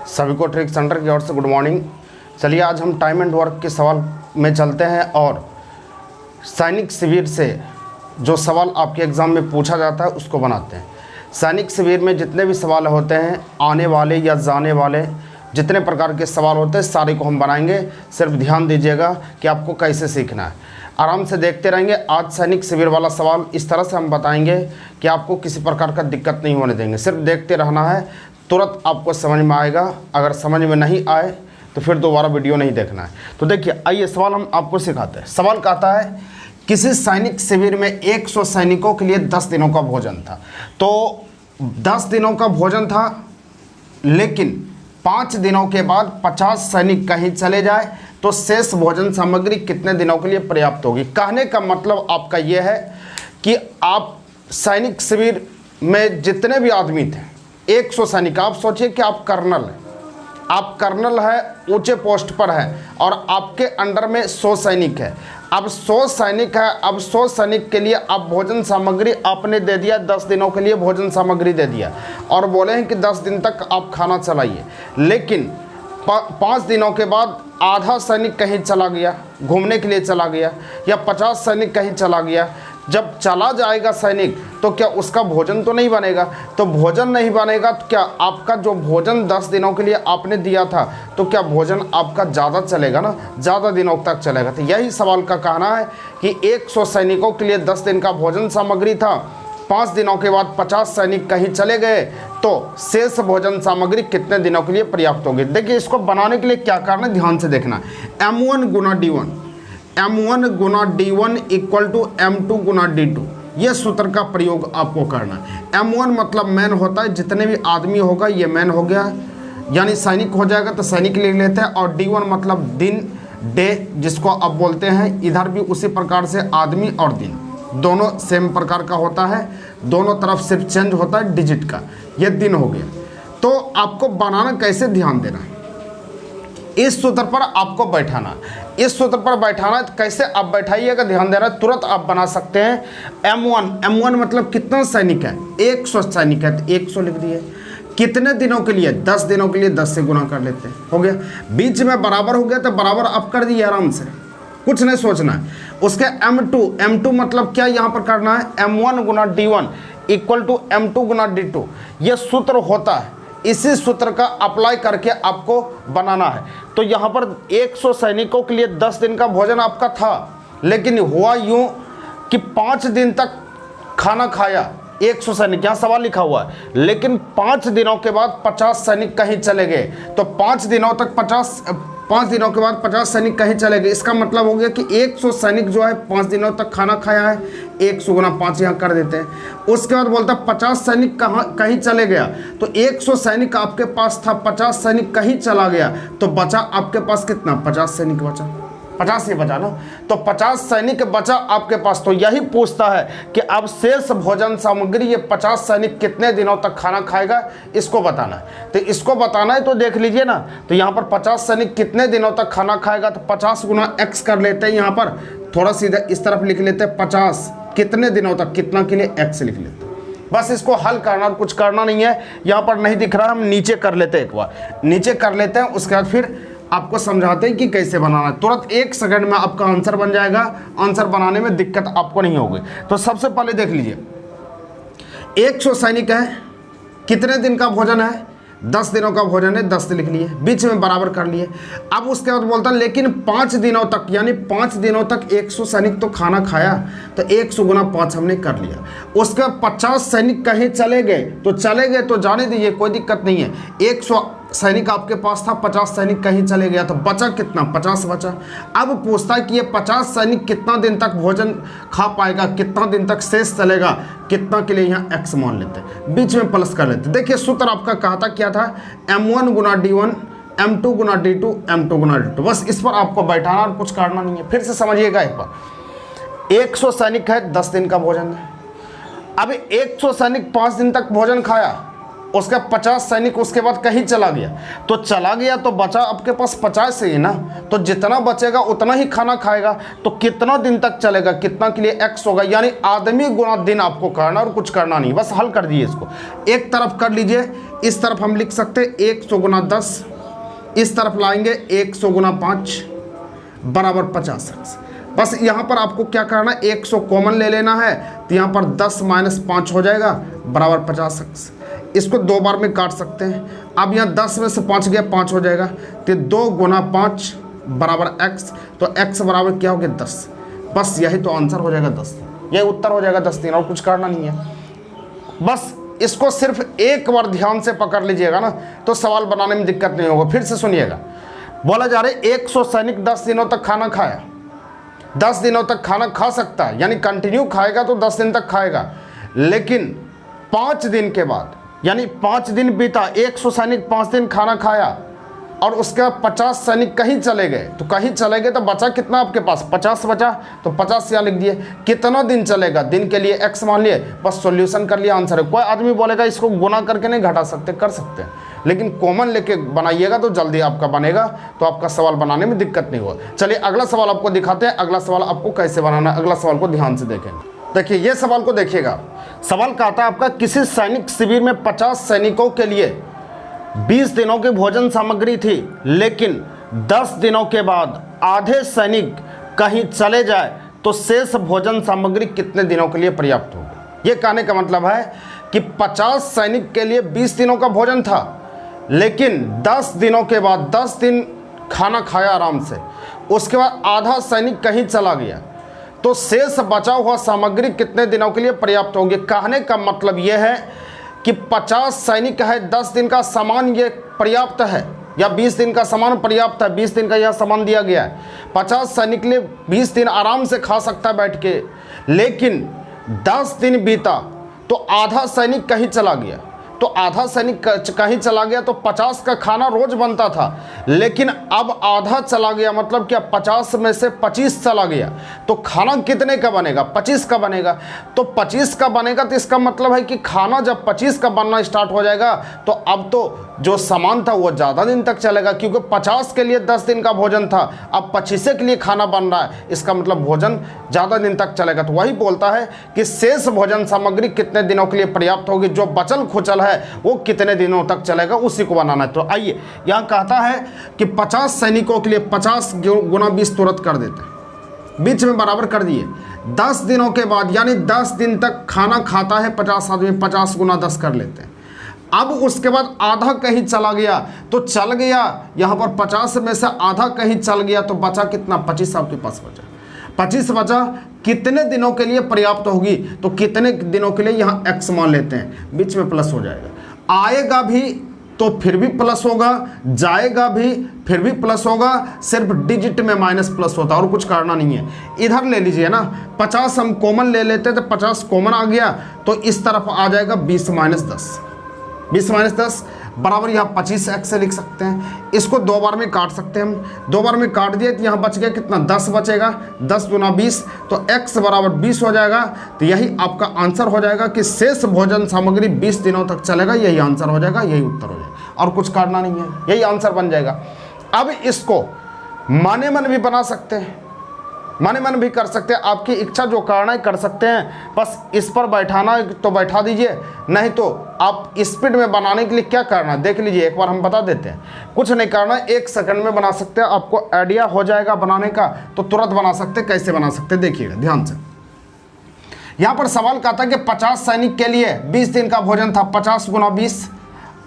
सभी को trick centre की ओर से गुड मॉर्निंग। चलिए आज हम टाइम एंड वर्क के सवाल में चलते हैं और सैनिक शिविर से जो सवाल आपके एग्ज़ाम में पूछा जाता है उसको बनाते हैं। सैनिक शिविर में जितने भी सवाल होते हैं, आने वाले या जाने वाले जितने प्रकार के सवाल होते हैं सारे को हम बनाएंगे। सिर्फ ध्यान दीजिएगा कि आपको कैसे सीखना है, आराम से देखते रहेंगे। आज सैनिक शिविर वाला सवाल इस तरह से हम बताएंगे कि आपको किसी प्रकार का दिक्कत नहीं होने देंगे। सिर्फ देखते रहना है, तुरंत आपको समझ में आएगा। अगर समझ में नहीं आए तो फिर दोबारा वीडियो नहीं देखना है। तो देखिए, आइए सवाल हम आपको सिखाते हैं। सवाल कहता है किसी सैनिक शिविर में 100 सैनिकों के लिए 10 दिनों का भोजन था। तो 10 दिनों का भोजन था, लेकिन 5 दिनों के बाद 50 सैनिक कहीं चले जाए तो शेष भोजन सामग्री कितने दिनों के लिए पर्याप्त होगी। कहने का मतलब आपका यह है कि आप सैनिक शिविर में जितने भी आदमी थे 100 सैनिक, आप सोचिए कि आप कर्नल हैं, आप कर्नल है, ऊंचे पोस्ट पर है और आपके अंडर में 100 सैनिक है। अब 100 सैनिक है, अब 100 सैनिक के लिए आप भोजन सामग्री आपने दे दिया, 10 दिनों के लिए भोजन सामग्री दे दिया और बोले हैं कि 10 दिन तक आप खाना चलाइए। लेकिन 5 दिनों के बाद आधा सैनिक कहीं चला गया, घूमने के लिए चला गया, या 50 सैनिक कहीं चला गया। जब चला जाएगा सैनिक तो क्या उसका भोजन तो नहीं बनेगा। तो भोजन नहीं बनेगा तो क्या आपका जो भोजन 10 दिनों के लिए आपने दिया था तो क्या भोजन आपका ज़्यादा चलेगा ना, ज़्यादा दिनों तक चलेगा। तो यही सवाल का कहना है कि 100 सैनिकों के लिए 10 दिन का भोजन सामग्री था, 5 दिनों के बाद 50 सैनिक कहीं चले गए तो शेष भोजन सामग्री कितने दिनों के लिए पर्याप्त होगी। देखिए, इसको बनाने के लिए क्या करना है, ध्यान से देखना। M1 Guna D1, M1 Guna D1 equal to M2 Guna D2, ये सूत्र का प्रयोग आपको करना है। M1 मतलब मैन होता है, जितने भी आदमी होगा ये मैन हो गया, यानी सैनिक हो जाएगा तो सैनिक लिख लेते हैं। और D1 मतलब दिन, डे जिसको आप बोलते हैं। इधर भी उसी प्रकार से आदमी और दिन दोनों सेम प्रकार का होता है, दोनों तरफ सिर्फ चेंज होता है डिजिट का। ये दिन हो गया। तो आपको बनाना कैसे, ध्यान देना है, इस सूत्र पर आपको बैठाना। इस सूत्र पर बैठाना है तो कैसे आप बैठाइएगा, ध्यान देना, तुरंत आप बना सकते हैं। M1 मतलब कितना सैनिक है, 100 सैनिक है तो 100 लिख दिए। कितने दिनों के लिए, 10 दिनों के लिए 10 से गुना कर लेते हैं, हो गया। बीच में बराबर हो गया तो बराबर आप कर दिए, आराम से, कुछ नहीं सोचना है। उसके M2 मतलब क्या यहाँ पर करना है, M1 Guna D1 equal to M2 Guna D2, ये सूत्र होता है। इसी सूत्र का अप्लाई करके आपको बनाना है। तो यहाँ पर 100 सैनिकों के लिए 10 दिन का भोजन आपका था, लेकिन हुआ यूँ कि 5 दिन तक खाना खाया 100 सैनिक, यहाँ सवाल लिखा हुआ है, लेकिन 5 दिनों के बाद 50 सैनिक कहीं चले गए। तो 5 दिनों के बाद 50 सैनिक कहीं चले गए। इसका मतलब हो गया कि 100 सैनिक जो है 5 दिनों तक खाना खाया है, 100 गुना 5 यहाँ कर देते हैं। उसके बाद बोलता है 50 सैनिक कहीं चले गया। तो 100 सैनिक आपके पास था, 50 सैनिक कहीं चला गया तो बचा आपके पास कितना, 50 सैनिक बचा, 50 ही बचा ना। तो 50 सैनिक बचा आपके पास। तो यही पूछता है कि अब शेष भोजन सामग्री ये 50 सैनिक कितने दिनों तक खाना खाएगा, इसको बताना है। तो इसको बताना है तो देख लीजिए ना, तो यहाँ पर 50 सैनिक कितने दिनों तक खाना खाएगा, तो 50 गुना x कर लेते हैं। यहाँ पर थोड़ा सीधा इस तरफ लिख लेते हैं, 50 कितने दिनों तक, कितना के लिए x लिख लेते हैं। बस इसको हल करना और कुछ करना नहीं है। यहाँ पर नहीं दिख रहा, हम नीचे कर लेते हैं, एक बार नीचे कर लेते हैं, उसके बाद फिर आपको समझाते हैं कि कैसे बनाना है। तुरंत 1 सेकंड में आपका आंसर बन जाएगा। आंसर बनाने में दिक्कत आपको नहीं होगी। तो सबसे पहले देख लीजिए, 100 सैनिक है, कितने दिन का भोजन है, 10 दिनों का भोजन है, 10 लिख लिए, बीच में बराबर कर लिए। अब उसके बाद बोलता है लेकिन 5 दिनों तक, यानी 5 दिनों तक 100 सैनिक तो खाना खाया, तो 100 गुना 5 हमने कर लिया। उसके बाद 50 सैनिक कहीं चले गए तो चले गए, तो जाने दीजिए, कोई दिक्कत नहीं है। 100 सैनिक आपके पास था, 50 सैनिक कहीं चले गया तो बचा कितना, 50 बचा। अब पूछता है कि ये 50 सैनिक कितना दिन तक भोजन खा पाएगा, कितना दिन तक शेष चलेगा, कितना के लिए यहाँ x मान लेते हैं, बीच में प्लस कर लेते हैं। देखिए सूत्र आपका कहता क्या था, M1 गुना D1 M2 गुना D2 M2 गुना D2। बस इस पर आपको बैठाना और कुछ करना नहीं है। फिर से समझिएगा एक बार, 100 सैनिक है, 10 दिन का भोजन है। अब 100 सैनिक 5 दिन तक भोजन खाया, उसका 50 सैनिक उसके बाद कहीं चला गया, तो चला गया तो बचा आपके पास 50 ही ना, तो जितना बचेगा उतना ही खाना खाएगा। तो कितना दिन तक चलेगा, कितना के लिए x होगा, यानी आदमी गुना दिन आपको करना और कुछ करना नहीं, बस हल कर दीजिए इसको। एक तरफ कर लीजिए, इस तरफ हम लिख सकते हैं 100 गुना 10, इस तरफ लाएंगे 100 गुना 5 बराबर 50x। बस यहाँ पर आपको क्या करना है, 100 कॉमन ले लेना है, तो यहाँ पर 10 माइनस 5 हो जाएगा बराबर 50x। इसको 2 बार में काट सकते हैं। अब यहाँ 10 में से 5 गया, 5 हो जाएगा, तो 2 गुना 5 बराबर x, तो x बराबर क्या हो गया 10। बस यही तो आंसर हो जाएगा 10, यही उत्तर हो जाएगा 10 दिन, और कुछ करना नहीं है। बस इसको सिर्फ एक बार ध्यान से पकड़ लीजिएगा ना, तो सवाल बनाने में दिक्कत नहीं होगा। फिर से सुनिएगा, बोला जा रहा है 100 सैनिक 10 दिनों तक खाना खाया, 10 दिनों तक खाना खा सकता है, यानी कंटिन्यू खाएगा तो 10 दिन तक खाएगा। लेकिन 5 दिन के बाद, यानी 5 दिन बीता, 100 सैनिक 5 दिन खाना खाया और उसके बाद 50 सैनिक कहीं चले गए, तो कहीं चले गए तो बचा कितना आपके पास, 50 बचा, तो 50 यहाँ लिख दिए। कितना दिन चलेगा, दिन के लिए x मान लिए, बस सॉल्यूशन कर लिया, आंसर है। कोई आदमी बोलेगा इसको गुना करके नहीं घटा सकते, कर सकते हैं, लेकिन कॉमन लेके बनाइएगा तो जल्दी आपका बनेगा, तो आपका सवाल बनाने में दिक्कत नहीं होगा। चलिए अगला सवाल आपको दिखाते हैं, अगला सवाल आपको कैसे बनाना है, अगला सवाल को ध्यान से देखेंगे। देखिए ये सवाल को देखिएगा, सवाल कहता है आपका किसी सैनिक शिविर में 50 सैनिकों के लिए 20 दिनों की भोजन सामग्री थी, लेकिन 10 दिनों के बाद आधे सैनिक कहीं चले जाए तो शेष भोजन सामग्री कितने दिनों के लिए पर्याप्त होगी। ये कहने का मतलब है कि 50 सैनिक के लिए 20 दिनों का भोजन था, लेकिन 10 दिनों के बाद 10 दिन खाना खाया आराम से, उसके बाद आधा सैनिक कहीं चला गया, तो शेष बचा हुआ सामग्री कितने दिनों के लिए पर्याप्त होगी। कहने का मतलब यह है कि 50 सैनिक है, 10 दिन का सामान ये पर्याप्त है, या 20 दिन का सामान पर्याप्त है, 20 दिन का यह सामान दिया गया है। 50 सैनिक के लिए 20 दिन आराम से खा सकता है बैठ के, लेकिन 10 दिन बीता तो आधा सैनिक कहीं चला गया, तो आधा सैनिक कहीं चला गया तो 50 का खाना रोज बनता था, लेकिन अब आधा चला गया, मतलब क्या 50 में से 25 चला गया, तो खाना कितने का बनेगा, 25 का बनेगा। तो 25 का बनेगा तो इसका मतलब है कि खाना जब 25 का बनना स्टार्ट हो जाएगा तो अब तो जो सामान था वो ज़्यादा दिन तक चलेगा, क्योंकि 50 के लिए 10 दिन का भोजन था, अब 25 के लिए खाना बन रहा है, इसका मतलब भोजन ज़्यादा दिन तक चलेगा। तो वही बोलता है कि शेष भोजन सामग्री कितने दिनों के लिए पर्याप्त होगी, जो बचल खुचल है वो कितने दिनों तक चलेगा, उसी को बनाना है। तो आइए यहाँ कहता है कि 50 सैनिकों के लिए 50 गुना 20 तुरंत कर देते हैं, बीच में बराबर कर दिए। 10 दिनों के बाद, यानी 10 दिन तक खाना खाता है 50 आदमी, 50 गुना 10 कर लेते हैं। अब उसके बाद आधा कहीं चला गया तो चल गया, यहाँ पर 50 में से आधा कहीं चल गया तो बचा कितना, 25 आपके पास बचा। 25 बचा, कितने दिनों के लिए पर्याप्त होगी, तो कितने दिनों के लिए यहाँ x मान लेते हैं, बीच में प्लस हो जाएगा। आएगा भी तो फिर भी प्लस होगा, जाएगा भी फिर भी प्लस होगा, सिर्फ डिजिट में माइनस प्लस होता है और कुछ करना नहीं है। इधर ले लीजिए ना, 50 हम कॉमन ले लेते तो 50 कॉमन आ गया, तो इस तरफ आ जाएगा 20 माइनस 10, 20 माइनस 10 बराबर यहाँ 25x से लिख सकते हैं। इसको 2 बार में काट सकते हैं हम, 2 बार में काट दिए तो यहाँ बच गया कितना, 10 बचेगा, 10 गुना 20, तो x बराबर 20 हो जाएगा। तो यही आपका आंसर हो जाएगा कि शेष भोजन सामग्री 20 दिनों तक चलेगा, यही आंसर हो जाएगा, यही उत्तर हो जाएगा, और कुछ करना नहीं है, यही आंसर बन जाएगा। अब इसको माने मन भी बना सकते हैं, माने मन भी कर सकते हैं, आपकी इच्छा जो करना है कर सकते हैं, बस इस पर बैठाना है तो बैठा दीजिए, नहीं तो आप स्पीड में बनाने के लिए क्या करना है देख लीजिए, एक बार हम बता देते हैं। कुछ नहीं करना, 1 सेकंड में बना सकते हैं, आपको आइडिया हो जाएगा बनाने का तो तुरंत बना सकते हैं। कैसे बना सकते हैं देखिएगा ध्यान से। यहाँ पर सवाल कहता है कि 50 सैनिक के लिए 20 दिन का भोजन था, 50 गुना 20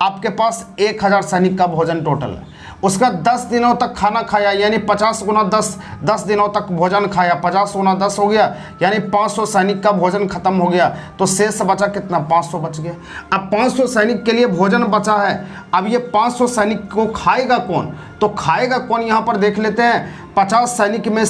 आपके पास 1000 सैनिक का भोजन टोटल है। उसका 10 दिनों तक खाना खाया, यानी 50 गुना 10, 10 दिनों तक भोजन खाया, 50 गुना 10 हो गया, यानी 500 सैनिक का भोजन खत्म हो गया, तो शेष बचा कितना, 500 बच गया। अब 500 सैनिक के लिए भोजन बचा है, अब ये 500 सैनिक को खाएगा कौन, तो खाएगा कौन यहाँ पर देख लेते हैं। 50 सैनिक में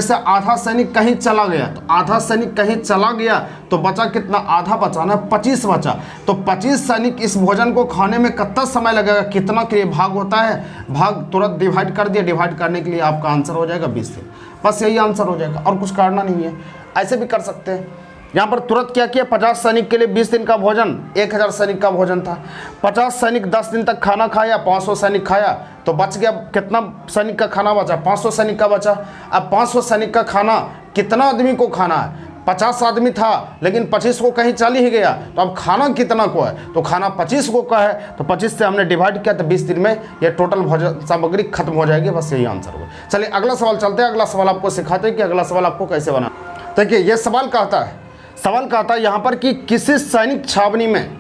से आधा सैनिक कहीं चला गया, तो आधा सैनिक कहीं चला गया तो बचा कितना, आधा बचा ना, 25 बचा। तो 25 सैनिक इस भोजन को खाने में कितना समय लगेगा, कितना के लिए भाग होता है, भाग तुरंत डिवाइड कर दिया, डिवाइड करने के लिए आपका आंसर हो जाएगा 20 दिन, बस यही आंसर हो जाएगा और कुछ करना नहीं है। ऐसे भी कर सकते हैं, यहाँ पर तुरंत क्या किया, 50 सैनिक के लिए 20 दिन का भोजन, 1000 सैनिक का भोजन था। 50 सैनिक 10 दिन तक खाना खाया, 500 सैनिक खाया, तो बच गया कितना सैनिक का खाना बचा, 500 सैनिक का बचा। अब 500 सैनिक का खाना कितना आदमी को खाना है, 50 आदमी था लेकिन 25 को कहीं चल ही गया, तो अब खाना कितना को है, तो खाना 25 को का है, तो 25 से हमने डिवाइड किया, तो 20 दिन में ये टोटल भोजन सामग्री खत्म हो जाएगी। बस यही आंसर होगा। चलिए अगला सवाल चलते हैं। अगला सवाल आपको सिखाते हैं कि अगला सवाल आपको कैसे बना। देखिए ये सवाल कहता है यहाँ पर कि किसी सैनिक छावनी में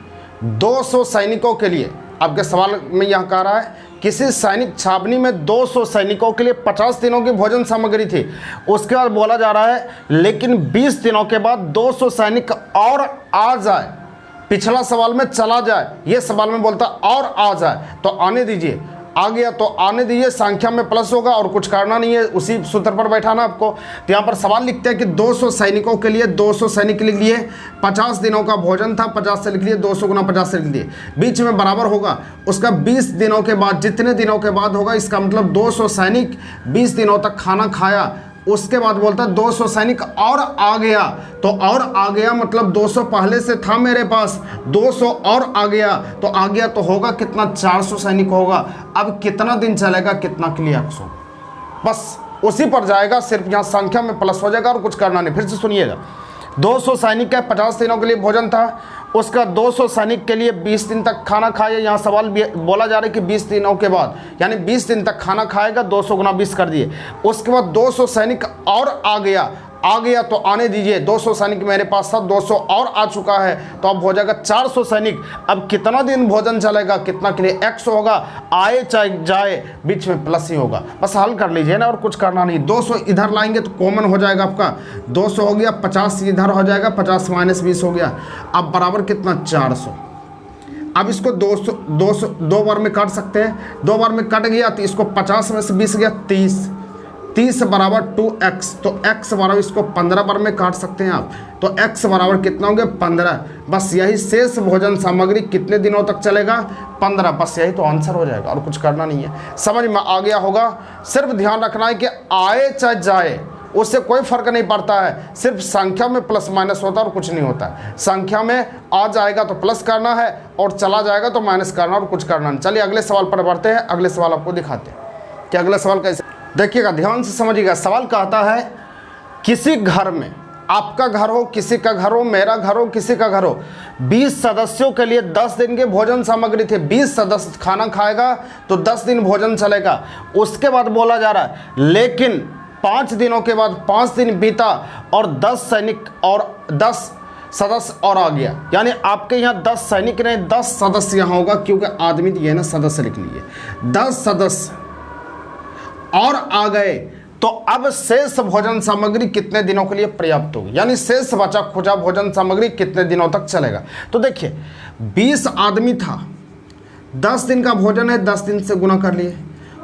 200 सैनिकों के लिए, आपके सवाल में यहाँ कह रहा है किसी सैनिक छावनी में 200 सैनिकों के लिए 50 दिनों की भोजन सामग्री थी। उसके बाद बोला जा रहा है लेकिन 20 दिनों के बाद 200 सैनिक और आ जाए, पिछला सवाल में चला जाए, ये सवाल में बोलता और आ जाए, तो आने दीजिए, आ गया तो आने दीजिए, संख्या में प्लस होगा और कुछ करना नहीं है, उसी सूत्र पर बैठाना आपको। तो यहाँ पर सवाल लिखते हैं कि 200 सैनिकों के लिए, 200 सैनिक लिख लिए, 50 दिनों का भोजन था, 50 से लिख लिए, 200 गुना 50 से लिख लिए, बीच में बराबर होगा उसका 20 दिनों के बाद, जितने दिनों के बाद होगा, इसका मतलब 200 सैनिक 20 दिनों तक खाना खाया। उसके बाद बोलता है 200 सैनिक और आ गया, तो और आ गया मतलब 200 पहले से था मेरे पास, 200 और आ गया, तो आ गया तो होगा कितना, 400 सैनिक होगा। अब कितना दिन चलेगा, कितना के लिए 100, बस उसी पर जाएगा, सिर्फ यहाँ संख्या में प्लस हो जाएगा और कुछ करना नहीं। फिर से सुनिएगा, 200 सैनिक है, 50 दिनों के लिए भोजन था, उसका 200 सैनिक के लिए 20 दिन तक खाना खाया। यहाँ सवाल बोला जा रहा है कि 20 दिनों के बाद, यानी 20 दिन तक खाना खाएगा, 200 गुना 20 कर दिए। उसके बाद 200 सैनिक और आ गया तो आने दीजिए, 200 सैनिक मेरे पास था, 200 और आ चुका है, तो अब हो जाएगा 400 सैनिक। अब कितना दिन भोजन चलेगा, कितना के लिए 100 होगा, आए चाहे जाए, बीच में प्लस ही होगा। बस हल कर लीजिए ना, और कुछ करना नहीं। 200 इधर लाएंगे तो कॉमन हो जाएगा आपका, 200 हो गया, 50 इधर हो जाएगा, 50 माइनस 20 हो गया, अब बराबर कितना, 400। अब इसको 200 दो बार में काट सकते हैं, 2 बार में कट गया तो इसको 50 में से 20 गया, 30 बराबर 2x, तो x बराबर इसको 15 बार में काट सकते हैं आप, तो x बराबर कितना होंगे, 15। बस यही शेष भोजन सामग्री कितने दिनों तक चलेगा, 15। बस यही तो आंसर हो जाएगा और कुछ करना नहीं है। समझ में आ गया होगा। सिर्फ ध्यान रखना है कि आए चाहे जाए, उससे कोई फर्क नहीं पड़ता है, सिर्फ संख्या में प्लस माइनस होता है और कुछ नहीं होता है। संख्या में आ जाएगा तो प्लस करना है और चला जाएगा तो माइनस करना और कुछ करना नहीं। चलिए अगले सवाल पर बढ़ते हैं। अगले सवाल आपको दिखाते हैं कि अगला सवाल कैसे, देखिएगा, ध्यान से समझिएगा। सवाल कहता है किसी घर में, आपका घर हो, किसी का घर हो, मेरा घर हो, किसी का घर हो, 20 सदस्यों के लिए 10 दिन के भोजन सामग्री थे। 20 सदस्य खाना खाएगा तो 10 दिन भोजन चलेगा। उसके बाद बोला जा रहा है लेकिन 5 दिनों के बाद 5 दिन बीता और 10 सैनिक और 10 सदस्य और आ गया, यानी आपके यहाँ 10 सैनिक नहीं, 10 सदस्य यहाँ होगा, क्योंकि आदमी दिए ना, सदस्य लिख लीजिए। 10 सदस्य और आ गए तो अब शेष भोजन सामग्री कितने दिनों के लिए पर्याप्त होगी, यानी शेष बचा खुचा भोजन सामग्री कितने दिनों तक चलेगा। तो देखिए 20 आदमी था, 10 दिन का भोजन है, 10 दिन से गुना कर लिए।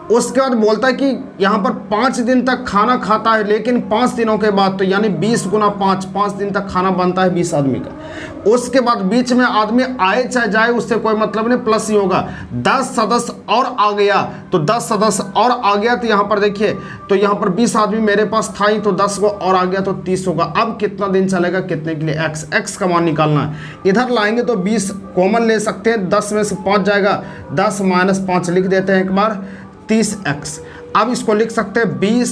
उसके बाद बोलता है कि यहाँ पर 5 दिन तक खाना खाता है, लेकिन 5 दिनों के बाद, तो यानी 20 गुना 5 दिन तक खाना बनता है 20 आदमी का। उसके बाद बीच में आदमी आए चाहे जाए, उससे कोई मतलब नहीं, प्लस ही होगा। 10 सदस्य और आ गया, तो 10 सदस्य और आ गया, तो यहाँ पर देखिए, तो यहाँ पर 20 आदमी मेरे पास था ही, तो 10 को और आ गया तो 30 होगा। अब कितना दिन चलेगा, कितने के लिए, x का मान निकालना है। इधर लाएंगे तो 20 कॉमन ले सकते हैं, 10 में से 5 जाएगा, 10 माइनस 5 लिख देते हैं एक बार, 30x। अब इसको लिख सकते हैं 20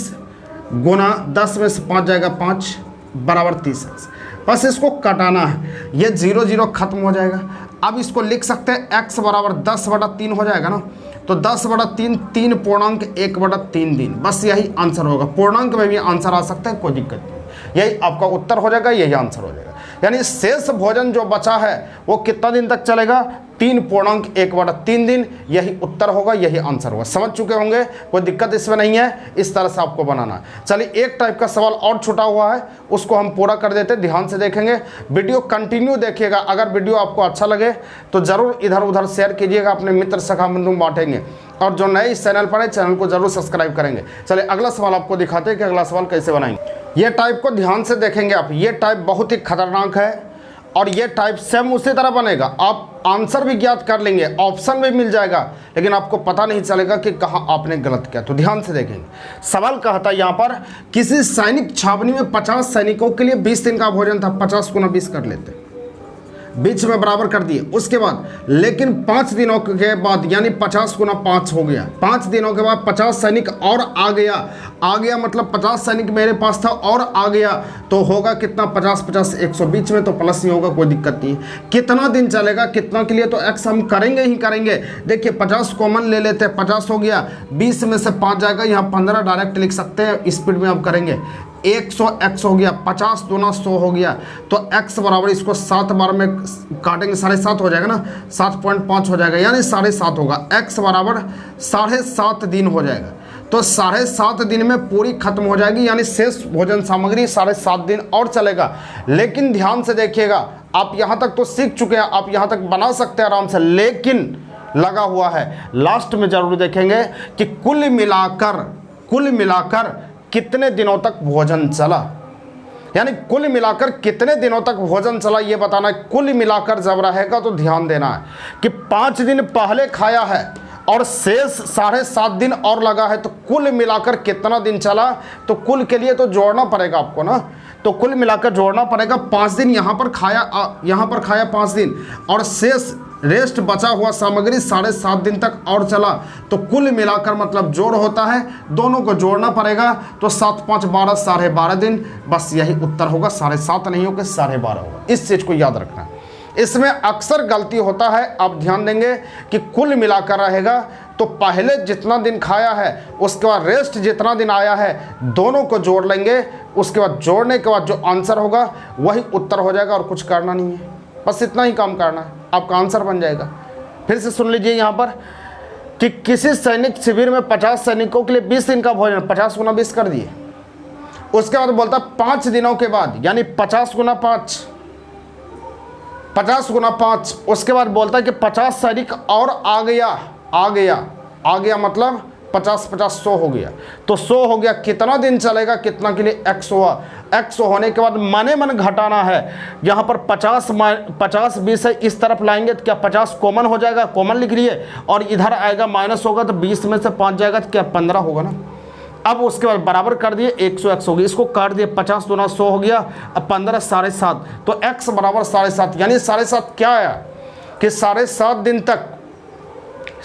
गुना 10 में से 5 जाएगा 5 बराबर 30x। बस इसको कटाना है, ये 0 0 खत्म हो जाएगा। अब इसको लिख सकते हैं x बराबर 10/3 हो जाएगा ना, तो 10/3 3 पूर्णांक 1/3 दिन। बस यही आंसर होगा। पूर्णांक में भी आंसर आ सकता है, कोई दिक्कत नहीं, यही आपका उत्तर हो जाएगा, यही आंसर हो जाएगा। यानी शेष भोजन जो बचा है वो कितना दिन तक चलेगा, 3 पूर्णांक 1/3 दिन। यही उत्तर होगा, यही आंसर होगा। समझ चुके होंगे, कोई दिक्कत इसमें नहीं है। इस तरह से आपको बनाना है। चलिए एक टाइप का सवाल और छूटा हुआ है, उसको हम पूरा कर देते हैं। ध्यान से देखेंगे, वीडियो कंटिन्यू देखिएगा। अगर वीडियो आपको अच्छा लगे तो ज़रूर इधर उधर शेयर कीजिएगा, अपने मित्र सखा बंधु में बांटेंगे, और जो नए इस चैनल पर है चैनल को जरूर सब्सक्राइब करेंगे। चलिए अगला सवाल आपको दिखाते हैं कि अगला सवाल कैसे बनाएंगे। ये टाइप को ध्यान से देखेंगे आप। ये टाइप बहुत ही खतरनाक है और ये टाइप सेम उसी तरह बनेगा। आप आंसर भी ज्ञात कर लेंगे, ऑप्शन भी मिल जाएगा, लेकिन आपको पता नहीं चलेगा कि कहाँ आपने गलत किया। तो ध्यान से देखेंगे, सवाल कहा था यहाँ पर, किसी सैनिक छावनी में 50 सैनिकों के लिए 20 दिन का भोजन था। 50 गुना 20 कर लेते, बीच में बराबर कर दिए। उसके बाद लेकिन 5 दिनों के बाद, यानी 50 गुना 5 हो गया, 5 दिनों के बाद 50 सैनिक और आ गया मतलब 50 सैनिक मेरे पास था और आ गया, तो होगा कितना, 50 50 100, बीच में तो प्लस ही होगा, कोई दिक्कत नहीं है। कितना दिन चलेगा, कितना के लिए, तो एक्स हम करेंगे ही करेंगे। देखिए 50 कॉमन ले लेते हैं, 50 हो गया, 20 में से 5 जाएगा, यहाँ 15 डायरेक्ट लिख सकते हैं, स्पीड में आप करेंगे। 100 x हो गया, 50 दूना 100 हो गया, तो x बराबर, इसको 7 बार में काटेंगे, 7.5 हो जाएगा ना, 7.5 हो जाएगा, यानी 7.5 होगा। x बराबर 7.5 दिन हो जाएगा, तो 7.5 दिन में पूरी खत्म हो जाएगी, यानी शेष भोजन सामग्री 7.5 दिन और चलेगा। लेकिन ध्यान से देखिएगा, आप यहाँ तक तो सीख चुके हैं, आप यहाँ तक बना सकते हैं आराम से, लेकिन लगा हुआ है लास्ट में जरूर देखेंगे कि कुल मिलाकर कितने दिनों तक भोजन चला, यानी कुल मिलाकर कितने दिनों तक भोजन चला ये बताना है। कुल मिलाकर जब रहेगा तो ध्यान देना है कि 5 दिन पहले खाया है और शेष 7.5 दिन और लगा है, तो कुल मिलाकर कितना दिन चला, तो कुल के लिए तो जोड़ना पड़ेगा आपको ना, तो कुल मिलाकर जोड़ना पड़ेगा। 5 दिन यहाँ पर खाया 5 दिन, और शेष रेस्ट बचा हुआ सामग्री 7.5 दिन तक और चला, तो कुल मिलाकर मतलब जोड़ होता है, दोनों को जोड़ना पड़ेगा, तो 7 5 12, 12.5 दिन, बस यही उत्तर होगा, 7.5 नहीं होगा, 12.5 होगा। इस चीज़ को याद रखना है, इसमें अक्सर गलती होता है। आप ध्यान देंगे कि कुल मिलाकर रहेगा तो पहले जितना दिन खाया है उसके बाद रेस्ट जितना दिन आया है दोनों को जोड़ लेंगे, उसके बाद जोड़ने के बाद जो आंसर होगा वही उत्तर हो जाएगा, और कुछ करना नहीं है, बस इतना ही काम करना है, आपका आंसर बन जाएगा। फिर से सुन लीजिए यहाँ पर कि किसी सैनिक शिविर में 50 सैनिकों के लिए 20 दिन का भोजन, 50 गुना 20 कर दिए। उसके बाद बोलता 5 दिनों के बाद, यानी 50 गुना 5, 50 गुना 5। उसके बाद बोलता है कि 50 सैनिक और आ गया मतलब 50 50 100 हो गया, तो 100 हो गया, कितना दिन चलेगा, कितना के लिए, x हुआ। x होने के बाद मने मन घटाना है, यहाँ पर 50 20 है, इस तरफ लाएंगे तो क्या 50 कॉमन हो जाएगा, कॉमन लिख लिए, और इधर आएगा माइनस होगा, तो 20 में से 5 जाएगा तो क्या 15 होगा ना। अब उसके बाद बराबर कर दिए, 100 x हो गया, इसको काट दिए, 50 दूना 100 हो गया, अब 15 7.5, तो x बराबर 7.5, यानी 7.5 क्या आया कि 7.5 दिन तक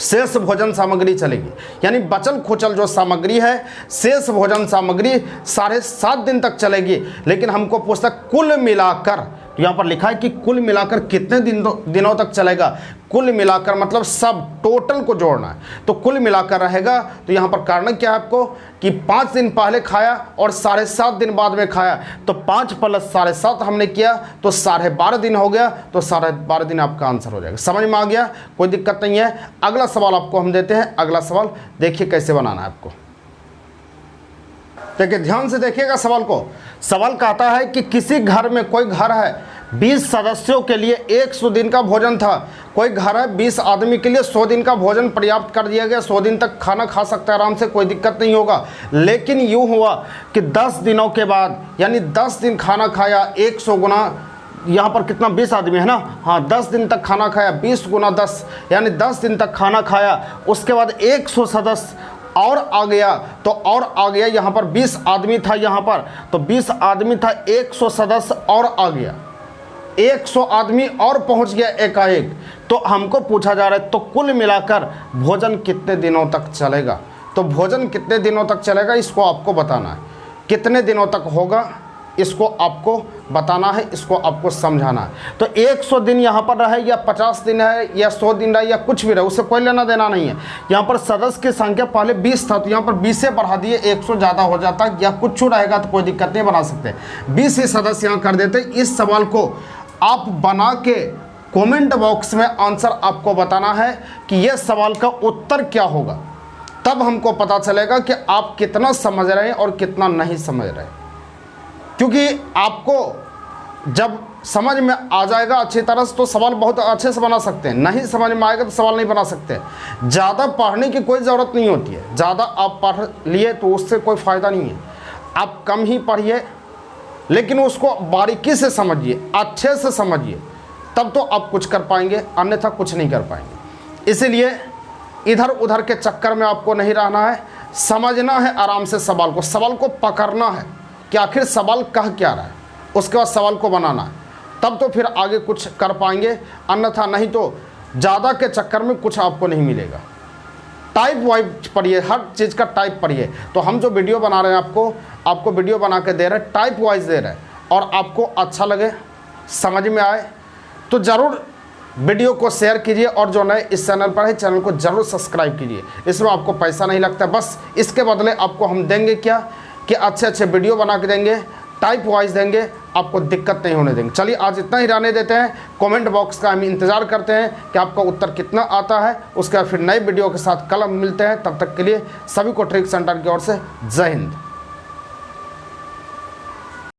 शेष भोजन सामग्री चलेगी, यानी बचल खुचल जो सामग्री है, शेष भोजन सामग्री 7.5 दिन तक चलेगी। लेकिन हमको पूछता कुल मिलाकर, तो यहाँ पर लिखा है कि कुल मिलाकर कितने दिनों तक चलेगा, कुल मिलाकर मतलब सब टोटल को जोड़ना है, तो कुल मिलाकर रहेगा। तो यहाँ पर कारण क्या है आपको कि 5 दिन पहले खाया और 7.5 दिन बाद में खाया, तो 5 + 7.5 हमने किया तो 12.5 दिन हो गया, तो 12.5 दिन आपका आंसर हो जाएगा। समझ में आ गया, कोई दिक्कत नहीं है। अगला सवाल आपको हम देते हैं, अगला सवाल देखिए कैसे बनाना है आपको। देखिए ध्यान से देखिएगा सवाल को। सवाल कहता है कि किसी घर में, कोई घर है 20 सदस्यों के लिए 100 दिन का भोजन था। कोई घर है 20 आदमी के लिए 100 दिन का भोजन पर्याप्त कर दिया गया, 100 दिन तक खाना खा सकता है आराम से, कोई दिक्कत नहीं होगा। लेकिन यूँ हुआ कि 10 दिनों के बाद, यानी 10 दिन खाना खाया, 100 गुना, यहाँ पर कितना 20 आदमी है ना, हाँ 10 दिन तक खाना खाया, 20 गुना 10, यानी 10 दिन तक खाना खाया। उसके बाद 100 सदस्य और आ गया, तो और आ गया, यहाँ पर 20 आदमी था, यहाँ पर तो 20 आदमी था, 100 सदस्य और आ गया, 100 आदमी और पहुँच गया एकाएक। तो हमको पूछा जा रहा है तो कुल मिलाकर भोजन कितने दिनों तक चलेगा, तो भोजन कितने दिनों तक चलेगा इसको आपको बताना है, कितने दिनों तक होगा इसको आपको बताना है, इसको आपको समझाना है। तो 100 दिन यहाँ पर रहे या 50 दिन है या 100 दिन रहे या कुछ भी रहे, उससे कोई लेना देना नहीं है। यहाँ पर सदस्य की संख्या पहले 20 था, तो यहाँ पर 20 से बढ़ा दिए, 100 ज़्यादा हो जाता, या कुछ रहेगा तो कोई दिक्कत नहीं, बना सकते, 20 ही सदस्य यहाँ कर देते। इस सवाल को आप बना के कमेंट बॉक्स में आंसर आपको बताना है कि यह सवाल का उत्तर क्या होगा, तब हमको पता चलेगा कि आप कितना समझ रहे हैं और कितना नहीं समझ रहे हैं। क्योंकि आपको जब समझ में आ जाएगा अच्छी तरह से तो सवाल बहुत अच्छे से बना सकते हैं, नहीं समझ में आएगा तो सवाल नहीं बना सकते। ज़्यादा पढ़ने की कोई ज़रूरत नहीं होती है, ज़्यादा आप पढ़ लिए तो उससे कोई फ़ायदा नहीं है। आप कम ही पढ़िए, लेकिन उसको बारीकी से समझिए, अच्छे से समझिए, तब तो आप कुछ कर पाएंगे, अन्यथा कुछ नहीं कर पाएंगे। इसीलिए इधर उधर के चक्कर में आपको नहीं रहना है, समझना है आराम से सवाल को पकड़ना है कि आखिर सवाल कह क्या रहा है, उसके बाद सवाल को बनाना है, तब तो फिर आगे कुछ कर पाएंगे, अन्यथा नहीं तो ज़्यादा के चक्कर में कुछ आपको नहीं मिलेगा। टाइप वाइज पढ़िए, हर चीज़ का टाइप पढ़िए। तो हम जो वीडियो बना रहे हैं आपको वीडियो बना के दे रहे हैं, टाइप वाइज दे रहे हैं, और आपको अच्छा लगे, समझ में आए तो ज़रूर वीडियो को शेयर कीजिए, और जो नए इस चैनल पर है चैनल को ज़रूर सब्सक्राइब कीजिए। इसमें आपको पैसा नहीं लगता, बस इसके बदले आपको हम देंगे क्या कि अच्छे वीडियो बना के देंगे, टाइप वाइज देंगे, आपको दिक्कत नहीं होने देंगे। चलिए आज इतना ही रहने देते हैं। कमेंट बॉक्स का हम इंतज़ार करते हैं कि आपका उत्तर कितना आता है। उसके बाद फिर नए वीडियो के साथ कल हम मिलते हैं। तब तक के लिए सभी को ट्रिक सेंटर की ओर से जय हिंद।